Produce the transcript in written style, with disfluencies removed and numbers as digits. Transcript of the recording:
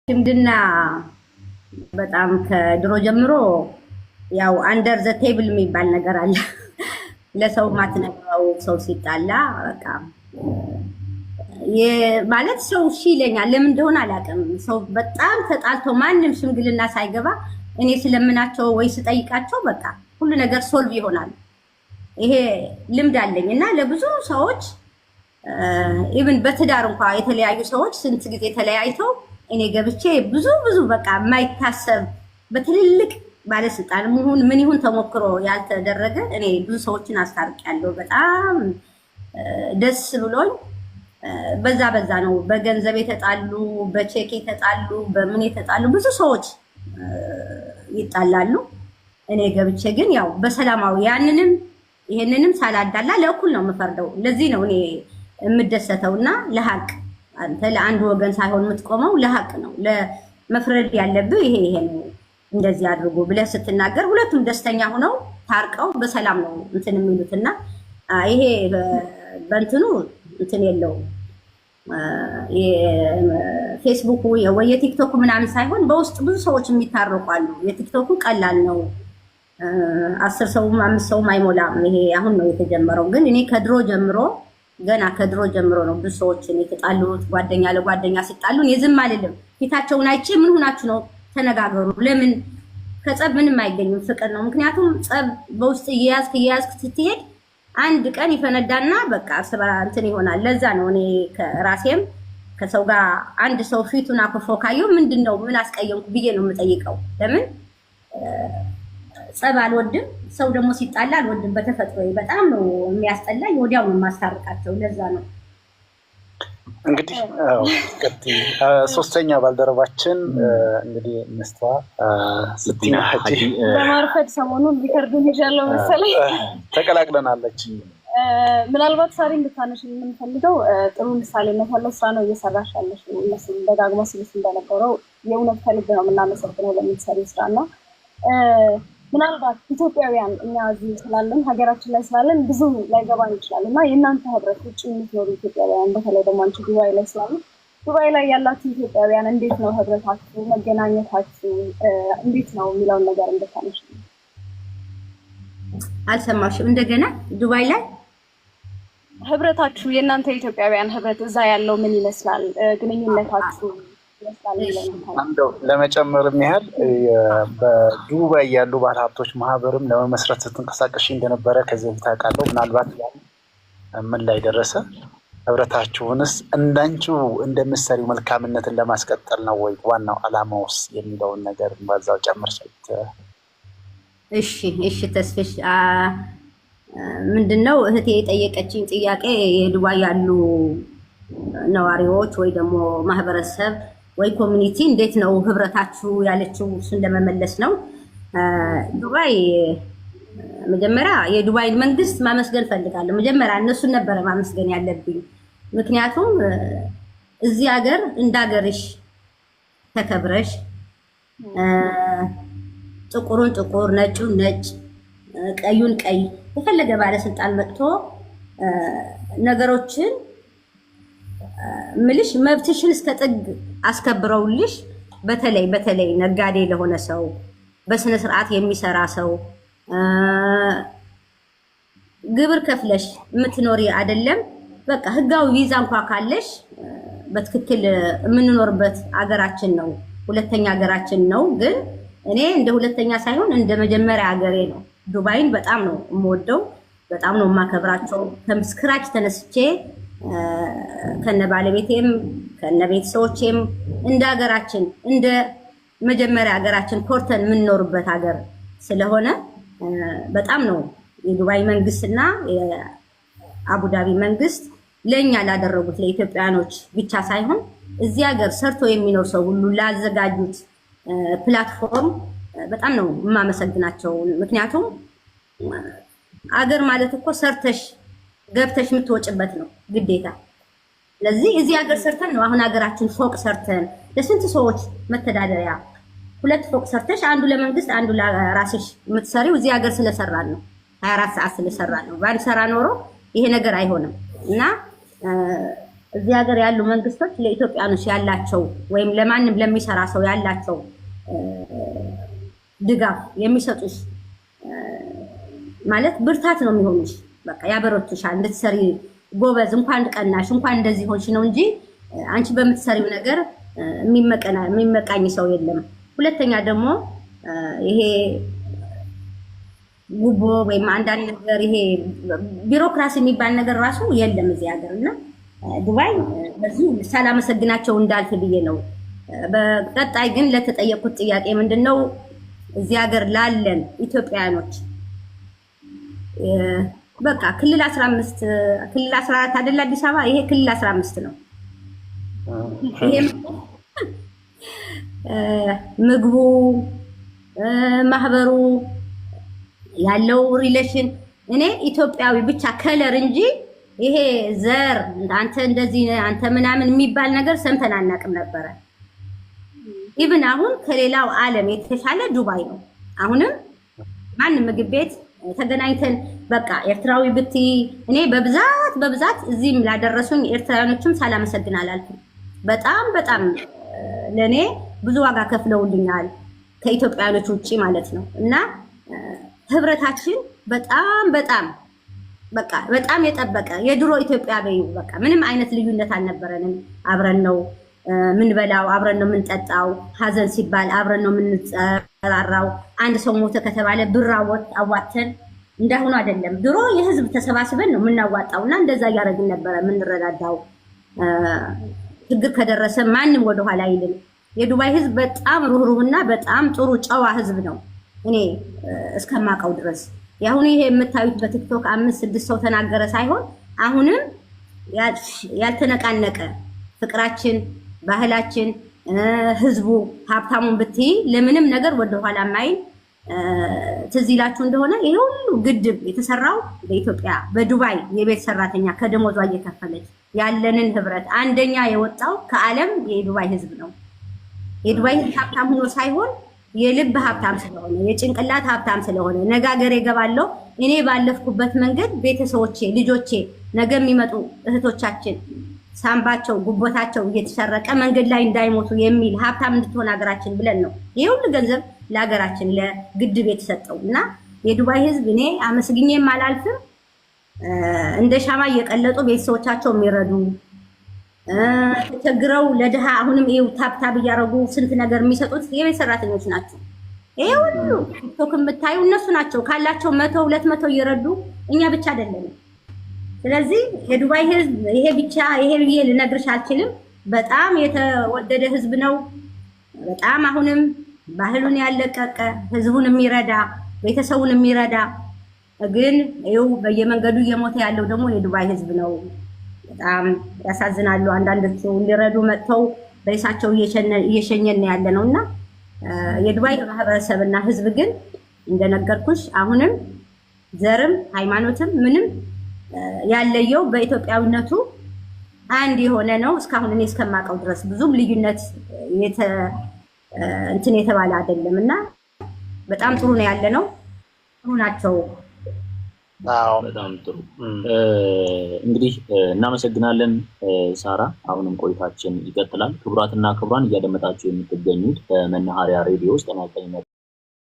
ሽምግልና በጣም ከድሮ ጀምሮ ያው አንደር ዘ ቴብል የሚባል ነገር አለ። ለሰው ማትነግረው ሰው ሲጣላ በቃ ማለት ሰው እሺ ይለኛል። ለምን እንደሆነ አላውቅም። ሰው በጣም ተጣልቶ ማንም ሽምግልና ሳይገባ እኔ ስለምናቸው ወይ ስጠይቃቸው በቃ ሁሉ ነገር ሶልቭ ይሆናል። ይሄ ልምድ አለኝ እና ለብዙ ሰዎች ኢቭን በትዳር እንኳን የተለያዩ ሰዎች ስንት ጊዜ ተለያይተው እኔ ገብቼ ብዙ በቃ የማይታሰብ በትልልቅ ባለስልጣን ምን ይሁን ተሞክሮ ያልተደረገ እኔ ብዙ ሰዎችን አስታርቂያለሁ። በጣም ደስ ብሎኝ በዛ ነው። በገንዘብ የተጣሉ፣ በቼክ የተጣሉ፣ በምን የተጣሉ ብዙ ሰዎች ይጣላሉ። እኔ ገብቼ ግን ያው በሰላማዊ ያንንም ይሄንንም ሳላዳላ ለእኩል ነው የምፈርደው። ለዚህ ነው እኔ የምደሰተውና ለሀቅ አንተ ለአንድ ወገን ሳይሆን የምትቆመው ለሀቅ ነው። ለመፍረድ ያለብህ ይሄ ነው እንደዚህ አድርጎ ብለህ ስትናገር ሁለቱም ደስተኛ ሆነው ታርቀው በሰላም ነው እንትን የሚሉትና ይሄ በእንትኑ እንትን የለውም። የፌስቡክ ወይ የቲክቶክ ምናምን ሳይሆን በውስጥ ብዙ ሰዎች የሚታረቋሉ። የቲክቶኩ ቀላል ነው። 10 ሰውም 5 ሰውም አይሞላም። ይሄ አሁን ነው የተጀመረው። ግን እኔ ገና ከድሮ ጀምሮ ነው ብዙ ሰዎችን የተጣሉት። ጓደኛ ለጓደኛ ሲጣሉ እኔ ዝም አልልም። ፊታቸውን አይቼ ምን ሆናችሁ ነው ተነጋገሩ። ለምን ከጸብ ምንም አይገኝም፣ ፍቅር ነው። ምክንያቱም ጸብ በውስጥ እየያዝክ ስትሄድ አንድ ቀን ይፈነዳና በቃ እንትን ይሆናል። ለዛ ነው እኔ ከራሴም ከሰው ጋር አንድ ሰው ፊቱን አክፎ ካየው ምንድነው ምን አስቀየምኩ ብዬ ነው የምጠይቀው። ለምን ጸብ አልወድም። ሰው ደግሞ ሲጣላ አልወድም። በተፈጥሮ በጣም ነው የሚያስጠላኝ። ወዲያው ነው የማስታርቃቸው። ለዛ ነው እንግዲህ ሶስተኛ ባልደረባችን እንግዲህ መስቷ ስቲና ሀጂ በማርፈድ ሰሞኑን ሊከርዱን ይዣለው መሰለኝ ተቀላቅለናለች። ምናልባት ሳሪ እንድታነሽ የምንፈልገው ጥሩ ምሳሌነት ያለው ስራ ነው እየሰራሽ ያለሽ። እነሱም ደጋግሞ ሲልስ እንደነበረው የእውነት ከልብ ነው የምናመሰግነው ለምትሰሪ ስራና ምናልባት ኢትዮጵያውያን እኛ እዚህ ስላለን ሀገራችን ላይ ስላለን ብዙ ላይገባን ይችላል እና የእናንተ ህብረት ውጭ የምትኖሩ ኢትዮጵያውያን በተለይ ደግሞ አንቺ ዱባይ ላይ ስላሉ ዱባይ ላይ ያላችሁ ኢትዮጵያውያን እንዴት ነው ህብረታችሁ፣ መገናኘታችሁ እንዴት ነው የሚለውን ነገር እንድታነሽ። አልሰማሽም? እንደገና ዱባይ ላይ ህብረታችሁ የእናንተ ኢትዮጵያውያን ህብረት እዛ ያለው ምን ይመስላል? ግንኙነታችሁ አንደው ለመጨመር ያህል በዱባይ ያሉ ባለሀብቶች ማህበርም ለመመስረት ስትንቀሳቀሽ እንደነበረ ከዚህ በፊት አውቃለሁ። ምናልባት ምን ላይ ደረሰ? ህብረታችሁንስ እንዳንቺው እንደምትሰሪው መልካምነትን ለማስቀጠል ነው ወይ ዋናው አላማውስ የሚለውን ነገር ባዛው ጨምር ሰጥ። እሺ ተስፍሽ ምንድነው እህቴ የጠየቀችኝ ጥያቄ የዱባይ ያሉ ነዋሪዎች ወይ ደግሞ ማህበረሰብ ወይ ኮሚኒቲ እንዴት ነው ህብረታችሁ ያለችው እሱን ለመመለስ ነው። ዱባይ መጀመሪያ የዱባይን መንግስት ማመስገን ፈልጋለሁ። መጀመሪያ እነሱን ነበረ ማመስገን ያለብኝ። ምክንያቱም እዚህ ሀገር እንዳገርሽ ተከብረሽ ጥቁሩን ጥቁር ነጩን ነጭ ቀዩን ቀይ የፈለገ ባለስልጣን መጥቶ ነገሮችን ምልሽ መብትሽን እስከ ጥግ አስከብረውልሽ በተለይ ነጋዴ ለሆነ ሰው በስነ ስርዓት የሚሰራ ሰው ግብር ከፍለሽ የምትኖሪ አይደለም በቃ ህጋዊ ቪዛ እንኳን ካለሽ በትክክል የምንኖርበት አገራችን ነው። ሁለተኛ ሀገራችን ነው። ግን እኔ እንደ ሁለተኛ ሳይሆን እንደ መጀመሪያ ሀገሬ ነው። ዱባይን በጣም ነው የምወደው፣ በጣም ነው የማከብራቸው። ከምስክራች ተነስቼ ከነ ባለቤቴም ከነ ቤተሰቦቼም እንደ ሀገራችን እንደ መጀመሪያ ሀገራችን ኮርተን የምንኖርበት ሀገር ስለሆነ በጣም ነው የዱባይ መንግስትና የአቡዳቢ መንግስት ለኛ ላደረጉት ለኢትዮጵያኖች ብቻ ሳይሆን እዚህ ሀገር ሰርቶ የሚኖር ሰው ሁሉ ላዘጋጁት ፕላትፎርም በጣም ነው የማመሰግናቸው። ምክንያቱም አገር ማለት እኮ ሰርተሽ ገብተሽ የምትወጭበት ነው ግዴታ። ስለዚህ እዚህ ሀገር ሰርተን ነው አሁን ሀገራችን ፎቅ ሰርተን ለስንት ሰዎች መተዳደሪያ 2 ፎቅ ሰርተሽ አንዱ ለመንግስት አንዱ ለራስሽ የምትሰሪው እዚህ ሀገር ስለሰራን ነው። 24 ሰዓት ስለሰራን ነው። ባንሰራ ኖሮ ይሄ ነገር አይሆንም እና እዚህ ሀገር ያሉ መንግስቶች ለኢትዮጵያኖች ያላቸው ወይም ለማንም ለሚሰራ ሰው ያላቸው ድጋፍ የሚሰጡሽ ማለት ብርታት ነው የሚሆኑሽ። በቃ ያበረቱሻል እንድትሰሪ ጎበዝ፣ እንኳን ቀናሽ፣ እንኳን እንደዚህ ሆንሽ ነው እንጂ አንቺ በምትሰሪው ነገር የሚመቃኝ ሰው የለም። ሁለተኛ ደግሞ ይሄ ጉቦ ወይም አንዳንድ ነገር ይሄ ቢሮክራሲ የሚባል ነገር ራሱ የለም እዚህ ሀገር እና ዱባይ በዚህ ሳላመሰግናቸው እንዳልፍ ብዬ ነው። በቀጣይ ግን ለተጠየቁት ጥያቄ ምንድነው እዚህ ሀገር ላለን ኢትዮጵያውያኖች በቃ ክልል 15 ክልል 14 አይደል አዲስ አበባ፣ ይሄ ክልል 15 ነው። ይሄ ምግቡ ማህበሩ ያለው ሪሌሽን እኔ ኢትዮጵያዊ ብቻ ከለር እንጂ ይሄ ዘር አንተ እንደዚህ አንተ ምናምን የሚባል ነገር ሰምተን አናውቅም ነበረ። ኢቭን አሁን ከሌላው ዓለም የተሻለ ዱባይ ነው። አሁንም ማንም ምግብ ቤት ተገናኝተን በቃ ኤርትራዊ ብቲ እኔ በብዛት እዚህም ላደረሱኝ ኤርትራውያኖችም ሳላመሰግን አላልኩም። በጣም ለኔ ብዙ ዋጋ ከፍለውልኛል ከኢትዮጵያውያኖች ውጪ ማለት ነው። እና ህብረታችን በጣም የጠበቀ የድሮ ኢትዮጵያ በዩ በቃ ምንም አይነት ልዩነት አልነበረንም። አብረን ነው ምን በላው፣ አብረን ነው የምንጠጣው፣ ሀዘን ሲባል አብረን ነው የምንጸራራው። አንድ ሰው ሞተ ከተባለ ብር አዋጥተን እንዳሁኑ አይደለም። ድሮ የህዝብ ተሰባስበን ነው የምናዋጣውና እንደዛ እያደረግን ነበረ የምንረዳዳው። ችግር ከደረሰ ማንም ወደኋላ አይልም። የዱባይ ህዝብ በጣም ሩህሩህና በጣም ጥሩ ጨዋ ህዝብ ነው እኔ እስከማውቀው ድረስ። ያሁን ይሄ የምታዩት በቲክቶክ 5-6 ሰው ተናገረ ሳይሆን አሁንም ያልተነቃነቀ ፍቅራችን፣ ባህላችን፣ ህዝቡ ሀብታሙን ብትይ ለምንም ነገር ወደኋላ ማይል። ትዝ ይላችሁ እንደሆነ ይሄ ሁሉ ግድብ የተሰራው በኢትዮጵያ በዱባይ የቤት ሰራተኛ ከደሞዟ እየከፈለች ያለንን ህብረት አንደኛ የወጣው ከዓለም የዱባይ ህዝብ ነው። የዱባይ ህዝብ ሀብታም ሆኖ ሳይሆን የልብ ሀብታም ስለሆነ የጭንቅላት ሀብታም ስለሆነ ነጋገር ይገባለው። እኔ ባለፍኩበት መንገድ ቤተሰቦቼ፣ ልጆቼ፣ ነገ የሚመጡ እህቶቻችን ሳምባቸው ጉቦታቸው እየተሰረቀ መንገድ ላይ እንዳይሞቱ የሚል ሀብታም እንድትሆን ሀገራችን ብለን ነው ይሄ ሁሉ ገንዘብ ለሀገራችን ለግድብ የተሰጠው እና የዱባይ ህዝብ እኔ አመስግኜም አላልፍም። እንደ ሻማ እየቀለጡ ቤተሰቦቻቸው የሚረዱ ተቸግረው ለድሃ አሁንም ይኸው ታብታብ እያደረጉ ስንት ነገር የሚሰጡት የቤት ሰራተኞች ናቸው። ይሄ ሁሉ ቲክቶክ የምታዩ እነሱ ናቸው። ካላቸው 100-200 እየረዱ እኛ ብቻ አይደለም። ስለዚህ የዱባይ ህዝብ ይሄ ብቻ ይሄ ብዬ ልነግርሽ አልችልም። በጣም የተወደደ ህዝብ ነው። በጣም አሁንም ባህሉን ያለቀቀ ህዝቡን የሚረዳ ቤተሰቡን የሚረዳ ግን ይኸው በየመንገዱ እየሞተ ያለው ደግሞ የዱባይ ህዝብ ነው። በጣም ያሳዝናሉ። አንዳንዶቹ ሊረዱ መጥተው በሬሳቸው እየሸኘን ያለ ነውና የዱባይ ማህበረሰብና ህዝብ ግን እንደነገርኩሽ አሁንም ዘርም ሃይማኖትም ምንም ያለየው በኢትዮጵያዊነቱ አንድ የሆነ ነው። እስካሁን እኔ እስከማውቀው ድረስ ብዙም ልዩነት እንትን የተባለ አይደለምና በጣም ጥሩ ነው ያለ ነው። ጥሩ ናቸው። በጣም ጥሩ እንግዲህ እናመሰግናለን ሳራ። አሁንም ቆይታችን ይቀጥላል። ክቡራትና ክቡራን እያደመጣችሁ የምትገኙት በመናኸሪያ ሬዲዮ ውስጥ